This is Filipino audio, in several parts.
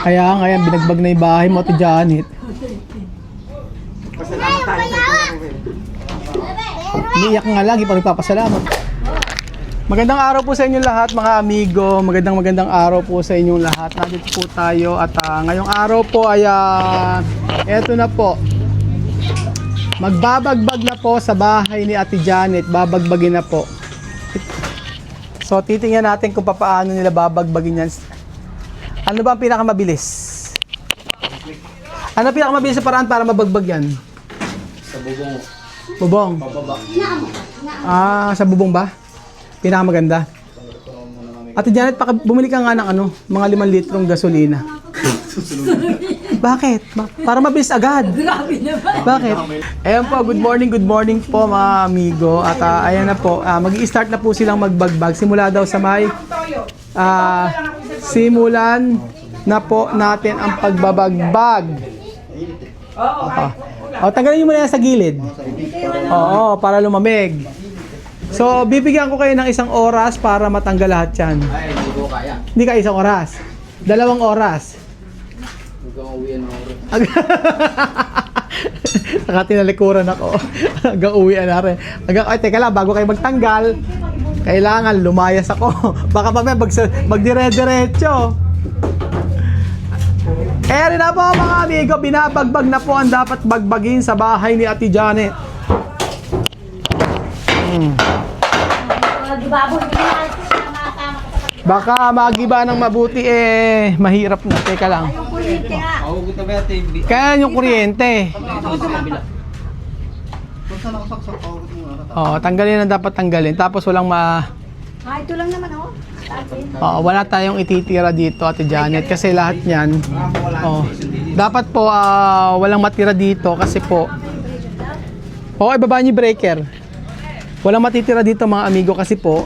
Kaya ngayon, binagbag na yung bahay mo, Ate Janet. Pasalamat tayo sa ito. Umiiyak nga lagi pag nagpapasalamat. Magandang araw po sa inyong lahat mga amigo. Magandang araw po sa inyong lahat. Nandito po tayo at ngayong araw po ay eto na po. Magbabagbag na po sa bahay ni Ate Janet. Babagbagin na po. So titingnan natin kung paano nila babagbagin yan. Ano ba ang pinakamabilis? Ano ang pinakamabilis sa paraan para mabagbag yan? Sa bubong. Bubong? Pababa. Sa bubong ba? Pinakamaganda. Ate Janet, bumili ka nga ng mga 5 litrong gasolina. Bakit? Para mabilis agad. Bakit? Ayan po, good morning po mga amigo. At ayan na po, mag-i-start na po silang magbagbag. Simula daw sa may, simulan na po natin ang pagbabagbag. Tanggalin nyo muna yan sa gilid. Oo, para lumamig. So, bibigyan ko kayo ng 1 oras para matanggal lahat yan. Ay, hindi ko kaya. Hindi ka 1 oras. 2 oras. Hindi ko uwi ng oras. Saka tinalikuran ako. Hanggang uwian na rin. Ay, teka lang, bago kayo magtanggal, kailangan lumayas ako. Baka pa magdire-diretso. Eri na po mga amigo, binabagbag na po ang dapat bagbagin sa bahay ni Ate Janet. Baka magiba ng mabuti mahirap na. Teka lang. Mahugot na ba ito yung Kaya yung kuryente. Tanggalin na dapat tanggalin. Tapos walang ito lang naman wala tayong ititira dito Ate Janet kasi lahat niyan. Dapat po walang matira dito kasi po. Ibaba niyo breaker. Walang matitira dito mga amigo kasi po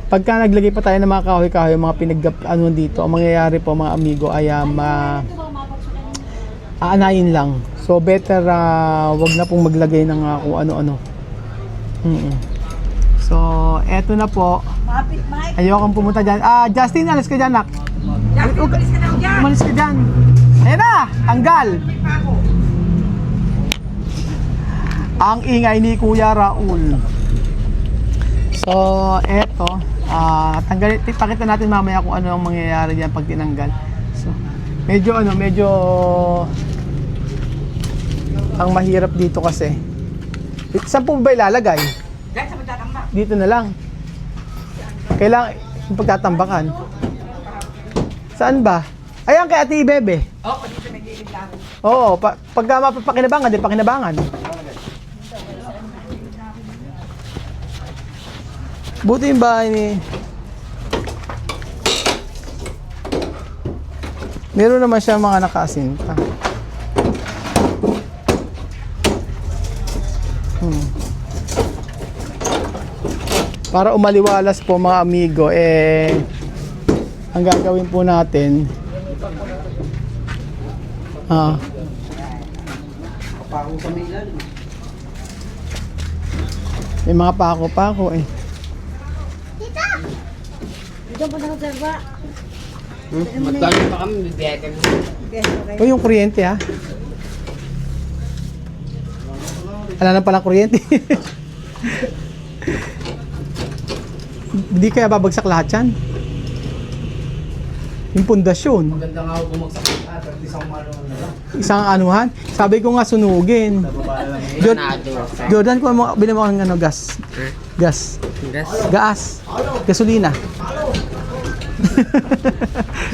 pagka naglagay pa tayo ng mga kahoy-kahoy, mga dito, ang mangyayari po mga amigo ay aanayin lang. So better wag na pong maglagay ng kung ano-ano. So eto na po. Ayokong pumunta dyan. Justin, alis ka dyan, nak. Umalis ka dyan. Ayan na, tanggal. Ang ingay ni Kuya Raul. So, eto. Pakita natin mamaya kung ano ang mangyayari diyan pag tinanggal. So, medyo ang mahirap dito kasi. Saan po ba ilalagay? Dito na lang. Kailangan yung pagtatambakan. Saan ba? Ayan kay Ate Bebe. dito may gilid lang. Oo, pagka mapapakinabangan, di pakinabangan. Buti yung bahay ni... Meron naman siya mga nakasinta. Para umaliwalas po mga amigo, ang gagawin po natin, Kapako sa may ilalim. may mga pako-pako Dito po na sa ba? Magdali pa kami, bibiyay kami. yung kuryente ha. Wala na palang kuryente. Hindi kaya babagsak lahat yan? Yung pundasyon. Maganda nga ako bumagsak at isang mano na lang. Isang anuhan. Sabi ko nga sunugin. Jordan, kung binama ko ng gas. Gas. Gas. Gasolina.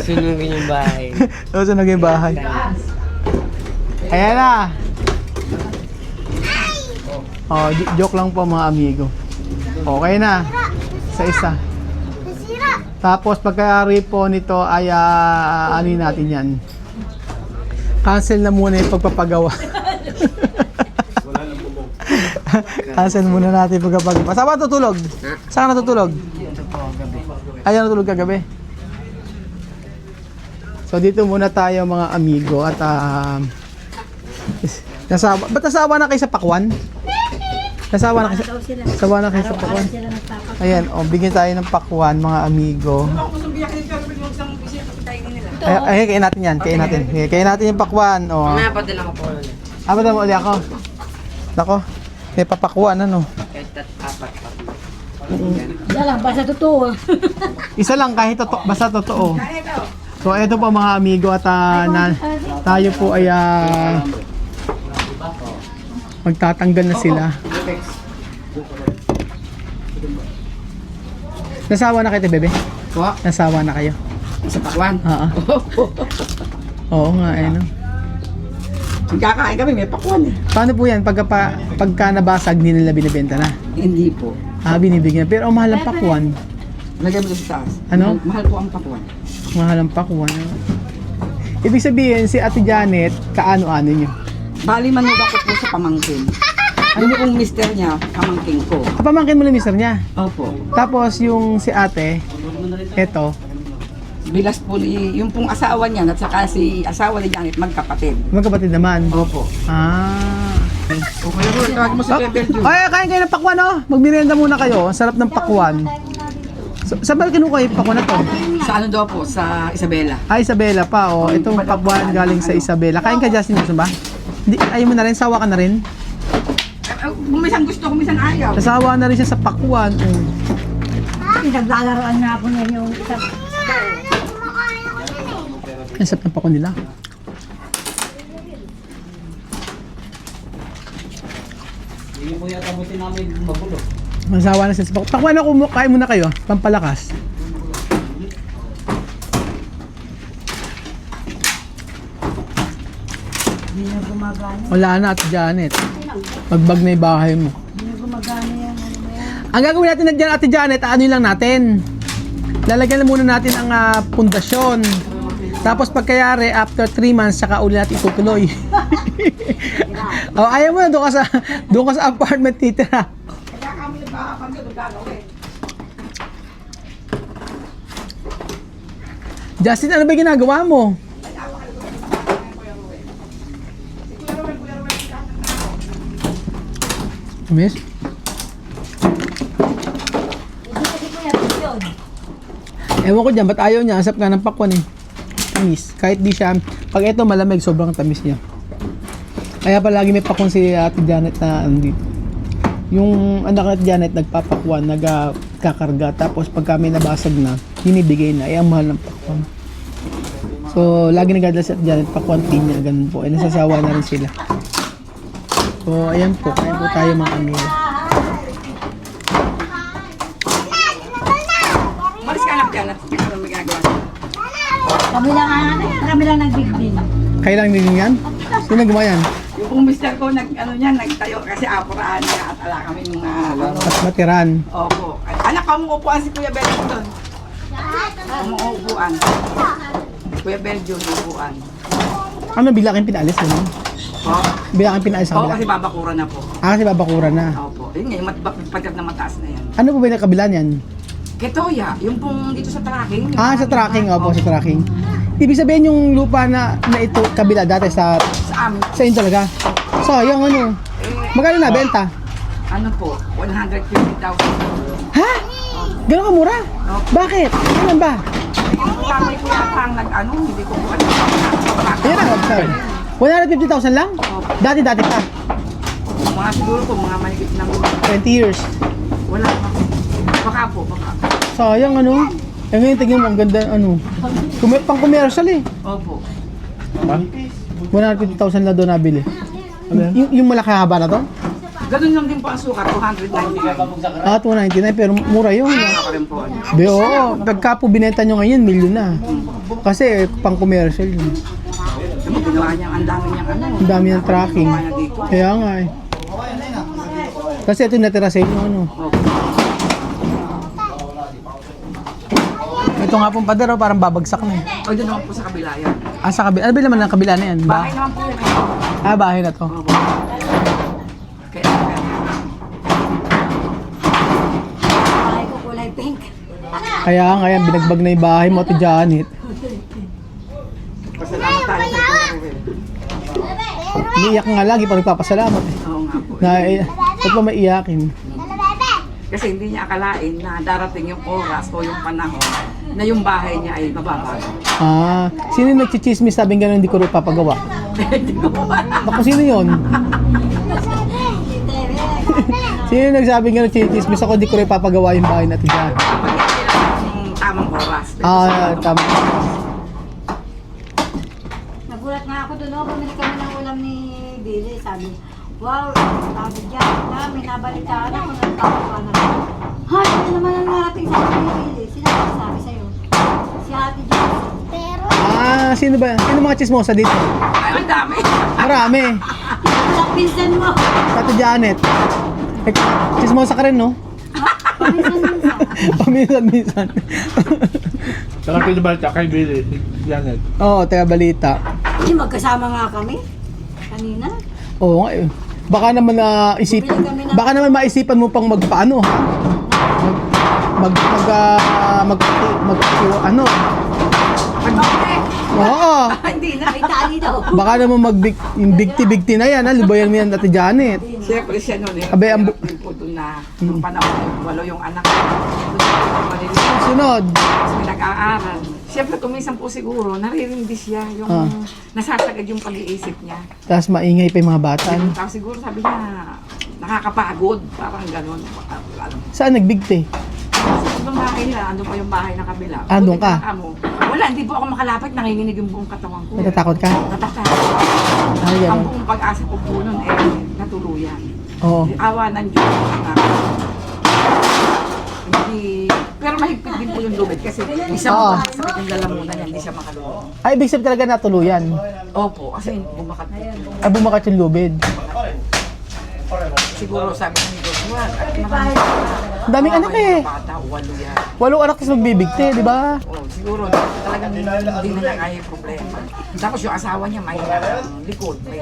Sunugin yung bahay. Sunugin yung bahay. Ayan na. Joke lang po mga amigo. Okay na. Isa. Tapos pagkayari po nito ay anin natin yan. Cancel na muna yung pagpapagawa. Cancel muna natin yung pagpapagawa. Saan ba natutulog? Saan ka natutulog? Ayaw natutulog kagabi. So dito muna tayo mga amigo at ba't nasawa na kayo sa pakwan? Nasawa na kayo sa pakwan? Ayan, bigyan tayo ng pakwan mga amigo. Ay, kain natin yan. Kain natin. Kain natin yung pakwan. Oh. Mamaya pa din ako po ulit. Apa mo ulit ako? Nako. May papakwan ano. Kahit apat pa. Yan lang, basta totoo. Isa lang kahit basta totoo. So ito po mga amigo at tayo po ay magtatanggal na sila. Nasawa na kayo, bebe? Po, Nasawa na kayo? sa pakwan. Oo. Oo nga, eh, no? Kakain kami, may pakwan eh. Paano po yan? Pagka nabasag, hindi nila binibenta na? Hindi po. Binibigyan. Pero mahal ang pakwan. Lagay mo sa taas. Ano? Mahal po ang pakwan. Mahal ang pakwan. Ibig sabihin, si Ate Janet, kaano-ano nyo? Bali manugang ko po sa pamangkin. Ano pong mister niya, pamangkin ko. Pamangkin mo lang mister niya. Opo. Tapos yung si ate, eto, Bilas po yung pong asawa niya at saka si asawa ni Janet magkapatid. magkapatid naman. Opo. Okay po, tawag mo si Kuya Belgium. Ay, kain kayo ng pakwan, oh. Magmerienda muna kayo. Ang sarap ng pakwan. Saan ba kinuha yung pakwan na to? Sa ano daw po, sa Isabela. Isabela pa, oh. Itong pakwan galing sa Isabela. Kain ka, Justin, gusto ba? Hindi, ayaw mo na rin, sawa ka na rin. Kumisan gusto, kumisan ayaw. Nasawa na rin siya sa pakwan. Oh. Pinaglalaroan nga po niya yung isa. Ang sarap ng pakwan nila. Hindi po yata buti namin magulo. Nasawa na siya sa pakwan. Pakwan ako, kain muna kayo. Pampalakas. Hindi na gumagana. Wala na, Ate Janet. Magbag na yung bahay mo. Hindi na gumagana yan. Ano na yan? Ang gagawin natin na dyan, Ate Janet, ano lang natin. Lalagyan na muna natin ang pundasyon. Tapos pagkayari, after 3 months, saka uli natin itutuloy. Ayaw mo na, doon ka sa apartment titira. Justin, ano ba ginagawa mo? Miss? Hindi kasi po yan. Yun. Ewan ko dyan, ba't ayaw niya? Asap nga ng pakwan eh. Tamis. Kahit di siya, pag ito malamig, sobrang tamis niya. Kaya palagi may pakwan si Ate Janet na andito. Yung anak ni Ate Janet nagpapakwan, nagkakarga. Tapos pag kami nabasag na, hinibigay na. Ang mahal ng pakwan. So, lagi nagdadala si Ate Janet, pakwan pinya, ganun po. Nasasawa na rin sila. So, ayan po. Kain po tayo mga amigo. Malis ka lang Janet. Ano may ginagawa? Kami lang nagbigbin. Kayo lang din yan? Sino gumawa yan? Yung pong mister ko, nagtayo kasi apuraan niya at ala kami mga At matiran. Opo. Anak ka mo upuan si Kuya Belgium doon. Umuupuan. Kuya Belgium, upuan. Ano, bila kayong pinaalis ano? Po? Bila kayong pinaalis sa Oo, kabila? kasi babakura na po. Kasi babakura na. Opo. Yun nga, yung pagkat na mataas na yan. Ano po ba yung kabila niyan? Ketoya, yung pong dito sa tracking. Sa tracking. Opo, sa tracking. Ibig sabihin yung lupa na ito kabila dati sa Sa amin. inyo talaga. So, yung ano, magkano na benta? Ano po, 150,000. Ha? Gano'n ka mura? Bakit? Ano ba? Yung kamay ko yata ang nag-ano, hindi ko po ano. Ayan ang website. 150,000 lang? Dati-dati pa. Mga siguro po, mga maligit ng 20 years. wala pa. Baka po, baka. Sayang ano. Eh ngayon tingnan mo, ang ganda ano. Pang commercial eh. Opo. 150,000 na doon nabili. Yung malaki haba na to? Ganun lang din po ang sukat, 299. 299 pero mura yun. Ako rin po. Ano. Be, oo. Pagka po binenta nyo ngayon, milyon na. Kasi pang commercial yun. Ano, ginawa niya, ang dami niyang ano. Ang dami ng tracking. Ginawa niya dito. Kaya nga eh. Kasi ito yung natira sa inyo ano. Opo. Ito nga pong pader, oh, parang babagsak na eh. O, doon naman po sa kabila yan. Sa kabila. Ano ba naman ang kabila na yan? Bahay naman po yan. Bahay na to. Opo. Kaya, Bahay ko kulay pink. Kaya nga yan, binagbag na yung bahay mo, Ate Janet. pasalamat tayo sa Kuya Ruel. Iiyak nga lagi pag nagpapasalamat eh. Oo nga po. Ba't pa maiyakin? Kasi hindi niya akalain na darating yung oras o yung panahon na yung bahay niya ay mababago. Ah, sino yung nagchichismis sabing gano'n hindi ko rin papagawa? Hindi ko po alam. Naku, sino yun? Sino yung nagsabing gano'n chichismis ako hindi ko rin papagawa yung bahay natin dyan? Yung tamang oras. Ah, tama. Nagulat nga ako doon, bumili kami ng ulam ni Billy. Sabi, wow, sabi dyan, dami, nabalitaan ako, nagpapagawa na rin. Ha, hindi naman ang narating sa akin ni Billy. Sino ba sabi sa'yo? Si Ate Johnson. Ah, sino ba? Sino mga chismosa dito? Ay, ang dami. Marami. Walang pinsan mo. Ate Janet. Eh, chismosa ka rin, no? Paminsan-minsan. Paminsan-minsan. Saka pinabalita kay Billy, si Janet. Oo, taga balita. Hindi, magkasama nga kami. Kanina. Oo nga eh. Baka naman baka naman maisipan mo pang magpaano ha. Ano? Pag-okay. Oo. Hindi na. May tali daw. Baka naman yung bigti na yan, ha? Lubayan mo yan, Ate Janet. Siyempre siya noon eh. Abe, ang Hirap din po doon na nung panahon, walo yung anak ko. Doon po maliliit. Sunod. Tapos may nag-aaral. Siyempre kumisan po siguro, naririndi siya yung nasasagad yung pag-iisip niya. Tapos maingay pa yung mga bata. no? Tapos siguro sabi niya, nakakapagod. Parang gano'n. Saan nagbigti? Sa bahay nila, andun pa yung bahay na kabila. Ah, doon ka? Wala, hindi po ako makalapit. Nanginginig yung buong katawan ko. Natatakot ka? Natatakot. Ay, Ang gano'n. buong pag-asa ko po nun natuluyan. Oo. Awa ng Diyos. Hindi, pero mahigpit din po yung lubid kasi isa Oo. sakit yung lalamunan niya, hindi siya makalubid. Ay, ibig sabihin talaga natuluyan. Opo, kasi bumakat po. Ay, bumakat yung lubid. Siguro sabi ng Diyos, wag, at marami. Ang daming anak eh. Bata, walo yan. 8 anak tapos magbibigti, di ba? Oh, siguro talagang hindi na niya kaya yung problema. Tapos yung asawa niya may likod, may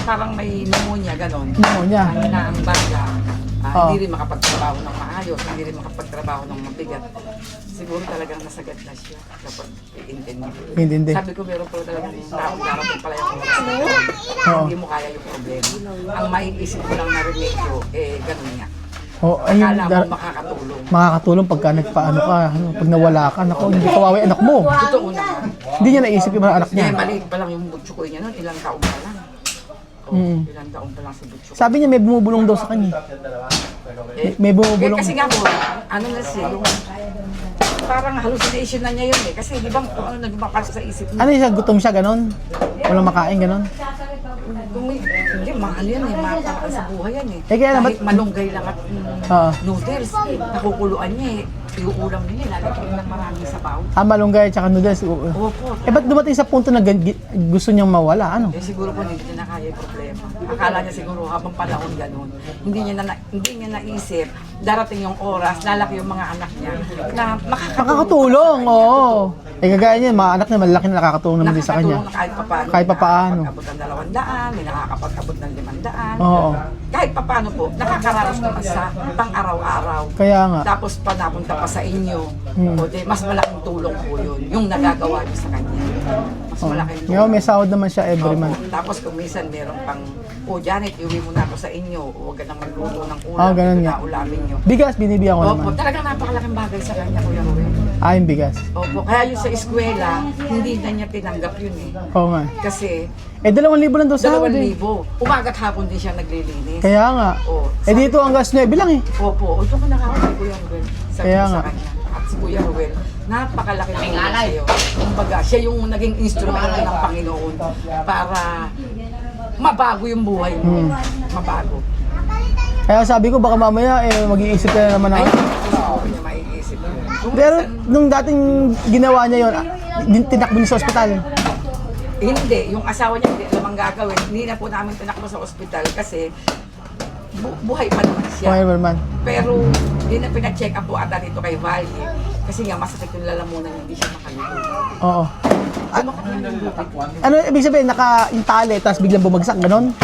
parang may pneumonia, ganon. Pneumonia. Mahina ang baga. Oo. Hindi rin makapagtrabaho ng maayos, hindi rin makapagtrabaho ng mabigat. Siguro talagang nasagad na siya kapag i-intend. Hindi. Sabi ko meron pala talagang taong darating pala yung oras na Oo. hindi mo kaya yung problema. Ang maiisip ko lang na remedyo, ganun niya. Oh, ayun, Akala mo makakatulong. makakatulong pagka nagpaano ka, ano, pag nawala ka, naku, hindi kawawa yung anak mo. Totoo naman. Hindi niya naisip yung mga anak niya. Maliit pa lang yung butsukoy niya nun, ilang taon pa lang. Ilang taon pa lang si butsukoy. Sabi niya may bumubulong daw sa kanya. May bumubulong. Kasi nga po, ano na siya, yung parang hallucination na niya yun eh. Kasi di ba kung ano nagpapasok sa isip niya. Ano siya, gutom siya, ganon? Walang makain, ganon? Hindi, ano yan eh, mapakaan sa buhay yan eh. Eh, kaya naman- Kahit malunggay lang at Oo. noodles, nakukuluan niya eh. Iuulam niya, lalagyan ng maraming sabaw. Malunggay at saka noodles. Opo. Eh, ba't dumating sa punto na gusto niyang mawala? Ano? Eh siguro po hindi niya na kaya yung problema. Akala niya siguro habang panahon ganun. Hindi niya naisip, darating yung oras, lalaki yung mga anak niya na Makakatulong, oo. Eh, kagaya niya, mga anak niya, malaki na nakakatulong naman din sa kanya. nakakatulong na kahit papaano. Kahit papaano. Nakakapag-abot ng 200, may nakakapag-abot ng 500. Oo. Kahit papaano po, nakakaraos naman sa pang-araw-araw. Kaya nga. Tapos pa napunta pa sa inyo, o di, mas malaking tulong po yun, yung nagagawa niyo sa kanya. Mas malaking tulong. Ngayon, may sahod naman siya every month. Opo. Tapos kung minsan meron pang, Janet, iuwi mo na ako sa inyo, huwag ka nang magluto ng ulam, Ah, ganun ito nga. na ulamin nyo. Bigas, binibigyan ko Opo, naman. talagang napakalaking bagay sa kanya, Kuya Ruel. Yung bigas. Opo, kaya yung sa eskwela, hindi na niya tinanggap yun eh. Oo nga. Kasi, 2,000 lang daw sahod eh. 2,000. Umaga't hapon din siya naglilinis. Kaya nga. Oo. Eh, dito ang gas 9 lang eh. Opo, ito ko nakakita si Kuya Ruel. Sabi Kaya ko nga. sa kanya. At si Kuya Ruel, napakalaki ng tulong sa'yo. Kumbaga, siya yung naging instrumento ng Panginoon para mabago yung buhay mo. Mabago. Kaya sabi ko, baka mamaya mag-iisip ka na naman Ay, ako. siguro niya maiisip yun. Kung Pero minsan, nung dating ginawa niya yun, tinakbo niya sa ospital. hindi, yung asawa niya hindi naman gagawin. Hindi na po namin tinakbo sa ospital kasi buhay pa naman siya. Okay naman. Pero hindi na pina-check up po ata dito kay Vali. Kasi nga masakit yung lalamunan, hindi siya makalito. Oo. Sumakit na yung lupit. Ano ibig sabihin, naka-intali, tapos biglang bumagsak, ganon?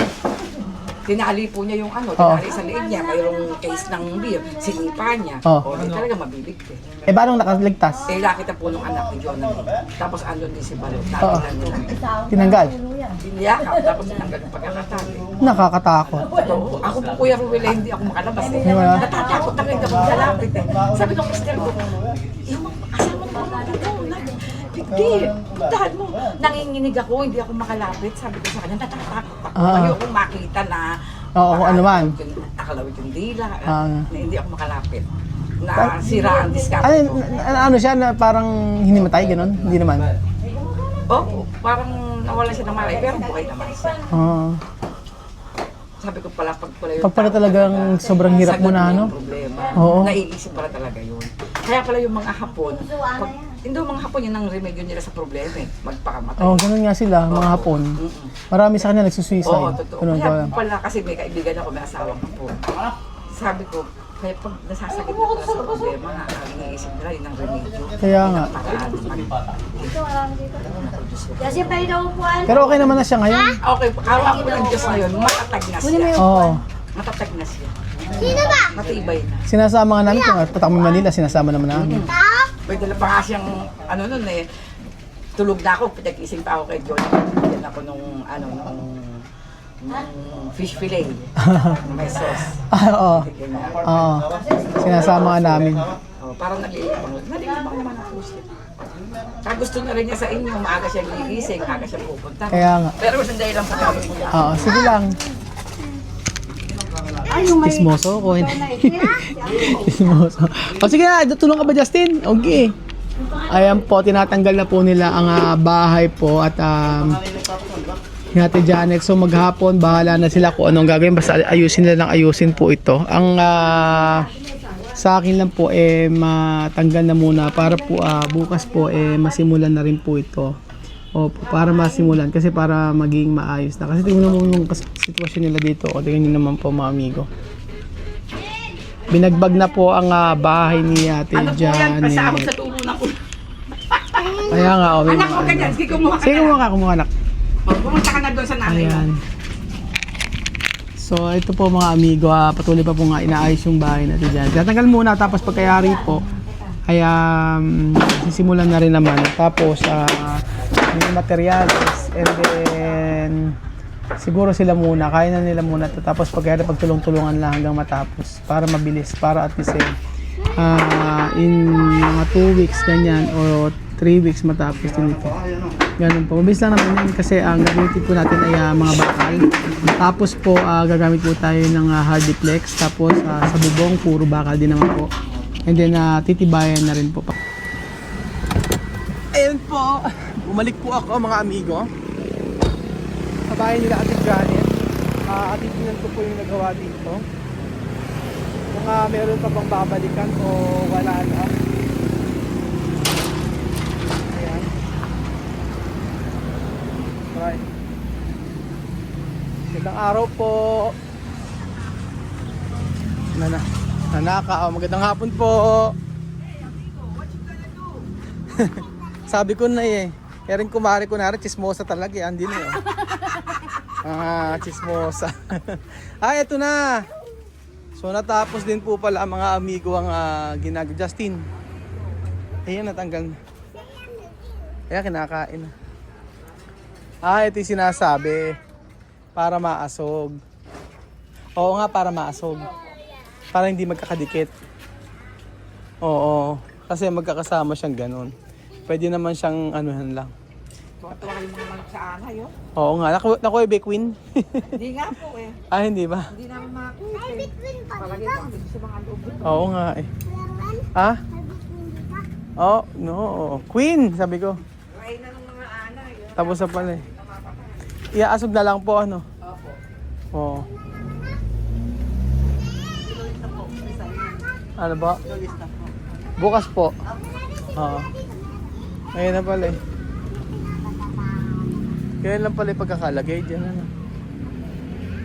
Tinali po niya yung ano, Oo. tinali sa liig niya, mayroong case ng beer, sinipa niya. Oo. O, di talaga mabibig eh. Eh, paano nakaligtas? Eh, nakita po nung anak ni Jonathan. Tapos andun din si Balot. Oo. Nakita nila. Tinanggal. Tiniyakap, tapos tinanggal yung pagkakatali. Nakakatakot. Oo. Ako po, Kuya Ruel, eh, hindi ako makalabas eh. Di ba? Natatakot na rin ako lalapit eh. Sabi ng mister ko, yung asawa mo Hindi, dahil mo, nanginginig ako, hindi ako makalapit. Sabi ko sa kanya, natatakot ako. Ayokong makita na Oo, kung ano man. nakalawit yung dila, Ah. na hindi ako makalapit. Na sira ang diskarte ko. Ano siya na parang hinimatay, gano'n? Hindi naman. Oo, parang nawala siya ng malay, pero buhay naman siya. Oo. Sabi ko pala, pag pala yung Pag pala talagang sobrang hirap mo na, ano? yung problema, Oo. naiisip pala talaga yun. Kaya pala yung mga Hapon, hindi yung mga Hapon, yun ang remedyo nila sa problema eh, magpakamatay. Oo, ganun nga sila, mga Hapon. Marami sa kanila Oo, nagsusuicide. totoo. Ganun Kaya pa. pala kasi may kaibigan ako, may asawang Hapon. Sabi ko, kaya pag nasasakit na pala sa problema, ang iniisip nila, yun ang remedyo. Kaya nga. Paraan. Kasi pa inuupuan. Pero okay naman na siya ngayon. Okay, awa ko ng Diyos ngayon, matatag na siya. Oo. Matatag na siya. Sino ba? Matibay na. Sinasama nga namin kung patak mo Manila, sinasama naman namin. Pwede na pa nga siyang, ano nun eh, tulog na ako, pinag-ising pa ako kay John. Yan ako nung fish fillet. May sauce. Oo. Ganyan. Oo. Sinasama nga namin. Oh, parang nalilibang naman ako siya. Kaya gusto na rin niya sa inyo, maaga siya gigising, maaga siya pupunta. Kaya nga. Pero sandali lang po kami kuya. Oo, sige lang. Chismoso ko. Chismoso. O sige na, tulong ka ba Justin? Okay. Ayan po, tinatanggal na po nila ang bahay po at yung Ate Janet. So maghapon, bahala na sila kung anong gagawin. Basta ayusin nila lang ayusin po ito. Ang sa akin lang po matanggal na muna para po bukas po masimulan na rin po ito. O para masimulan kasi para maging maayos na. Kasi tingnan mo yung sitwasyon nila dito. O tingnan niyo naman po mga amigo. Binagbag na po ang bahay ni Ate Ano po yan? Janet. Pasabog sa tubo ng ulo. Kaya nga, may Anak ko ganyan, sige kumuha ka Sige, na. kumuha anak. Pumunta ka na doon sa nanay mo. Ayan. So, ito po mga amigo, patuloy pa po nga inaayos yung bahay natin dyan. Tatanggal muna, tapos pagkayari po, ay sisimulan na rin naman. Tapos, yung materials, and then, siguro sila muna, kaya na nila muna to. Tapos pagkayari, pagtulong-tulungan lang hanggang matapos, para mabilis, para at least in mga 2 weeks, ganyan, o 3 weeks matapos din ito. Ganun po. Mabilis lang naman yun kasi ang gagamitin po natin ay mga bakal. Tapos po gagamit po tayo ng hardiplex. Tapos sa bubong, puro bakal din naman po. And then titibayan na rin po. Ayun po. Bumalik po ako mga amigo. Sa bahay nila Ate Janet. Atitignan ko po yung nagawa dito. Kung meron pa bang babalikan o wala na. Right. Magandang araw po. Nanaka, magandang hapon po. Sabi ko na kaya rin kumari ko na rin, chismosa talaga yan din chismosa. Eto na. So natapos din po pala ang mga amigo ang ginagawa. Justin. Ayan, natanggal na. Kaya kinakain na. Ito yung sinasabi. Para maasog. Oo nga, para maasog. Para hindi magkakadikit. Oo. Kasi magkakasama siyang ganun. Pwede naman siyang anuhan lang. Tuwa kayo mga manok sa anay, oh. Oo nga. Naku, Queen. Hindi nga po eh. Hindi ba? Hindi namin makakuha eh. Palagay ko kami sa mga loob. Oo nga Oh, no. Queen, sabi ko. Kain na ng mga anay. Tapos na pala Iaasog na lang po ano. Oo. Ano ba? Bukas po. Oo. Ayun na pala Kaya lang pala pagkakalagay dyan ano.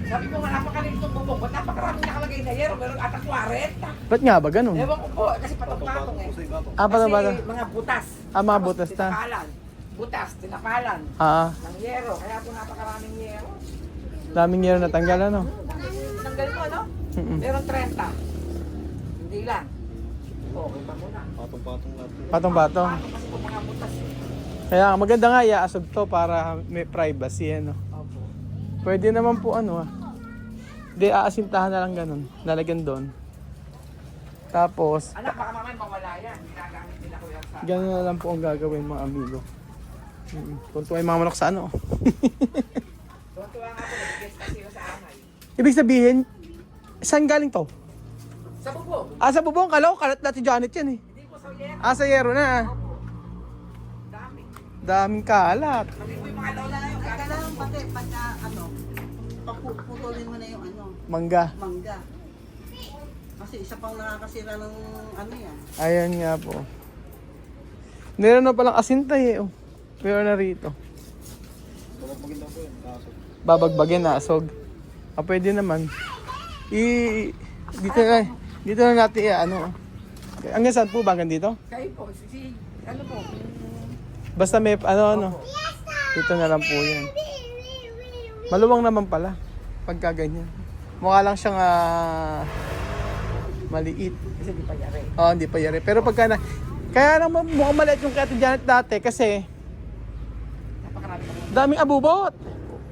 Sabi ko nga napakalit itong bubong. Ba't napakarami nakalagay na yero? Meron ata 40. Ba't nga ba ganun? Ewan ko po, kasi patong-patong eh. Patong-patong. Kasi mga butas. Mga butas na. Tinapalan. Butas, tinapalan. Ng yero. Kaya po napakaraming yero. Daming yero natanggal ano? Tanggal mo, no? Meron 30. Hindi lang. Okay pa muna. Patong-patong. Kasi po mga butas eh. Kaya maganda nga iaasog to para may privacy ano. Opo. Pwede naman po ano Di aasintahan na lang ganun. Lalagyan doon. Tapos Anak, baka mamaya mawala yan. Ginagamit nila ko yan sa... ganun na lang po ang gagawin mga amigo. Tuntua yung mga manok sa ano. Tuwa nga po, nag-guest kasi yung sa anay. Ibig sabihin, saan galing to? Sa bubong. Sa bubong, kalaw, kalat natin Janet yan eh. Hindi po sa yero. Sa yero na. Dami. Daming kalat. Kami po yung mga lola na yun. Kailangan pati pagka puputulin mo na yung Mangga. mangga. Kasi isa pang nakakasira ng yan. Ayan nga po. Meron na palang asintay eh. Oh. Meron na rito. Babagbagin na asog. Pwede naman. Dito na natin ano. Hanggang saan po ba? Hanggang dito? Kayo po, ano po? Basta may ano. Dito na lang po yan. Maluwang naman pala. Pagka ganyan. Mukha lang siyang maliit. Kasi di pa yari. Oo, hindi pa yari. Pero pagka na... Kaya naman mukhang maliit yung kay Ate Janet dati kasi Napakarami pa mo. daming abubot.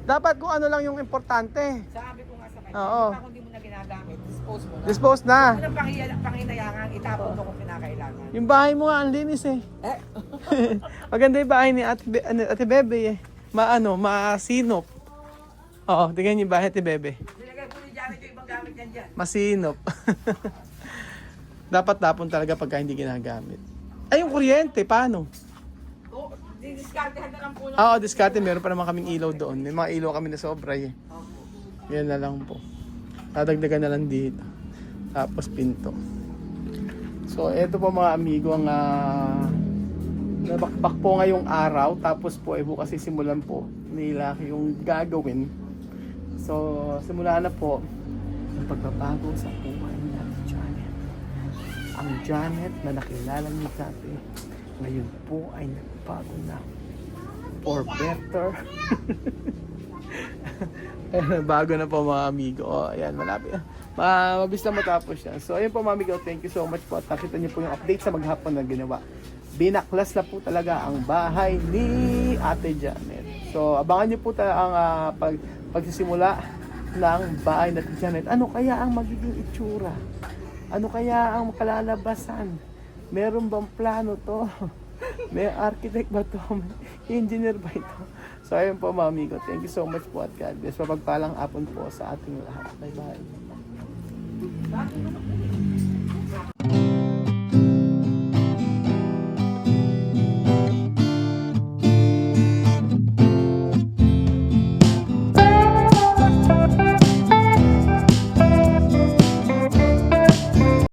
Dapat kung ano lang yung importante. Sabi ko nga sa kanya, Oo. kung hindi mo na ginagamit, dispose mo na. Dispose na. Ano panginayangan, itapon mo kung kinakailangan. Yung bahay mo nga, ang linis eh. Maganda yung bahay ni Ate Bebe eh. Masinop. Oo, tingnan yung bahay ni Ate Bebe. Nilagay po ni Janet yung ibang gamit yan dyan. Masinop. Dapat tapon talaga pagka hindi ginagamit. Ay, yung kuryente, paano? Oo, didiskartehan na lang po. Oo, diskarte. Meron pa naman kaming ilaw doon. May mga ilaw kami na sobra eh. Yan na lang po. Dadagdagan na lang dito. Tapos pinto. So, eto po mga amigo ang nabakbak po ngayong araw. Tapos po, bukas sisimulan po nila yung gagawin. So, simulan na po ang pagbabago sa buhay ni Ate Janet. Ang Janet na nakilala niyo dati, ngayon po ay nagbago na. For better. Bago na po mga amigo. Ayan, malapit. Mabilis na matapos yan. So, ayun po mga amigo. Thank you so much po. At nakita niyo po yung update sa maghapon na ginawa. Binaklas na po talaga ang bahay ni Ate Janet. So, abangan niyo po ang pagsisimula ng bahay ni Ate Janet. Ano kaya ang magiging itsura? Ano kaya ang kalalabasan? Meron bang plano to? May architect ba to? May engineer ba ito? So ayun po mga amigo. Thank you so much po at God bless. Mapagpalang hapon po sa ating lahat. Bye bye.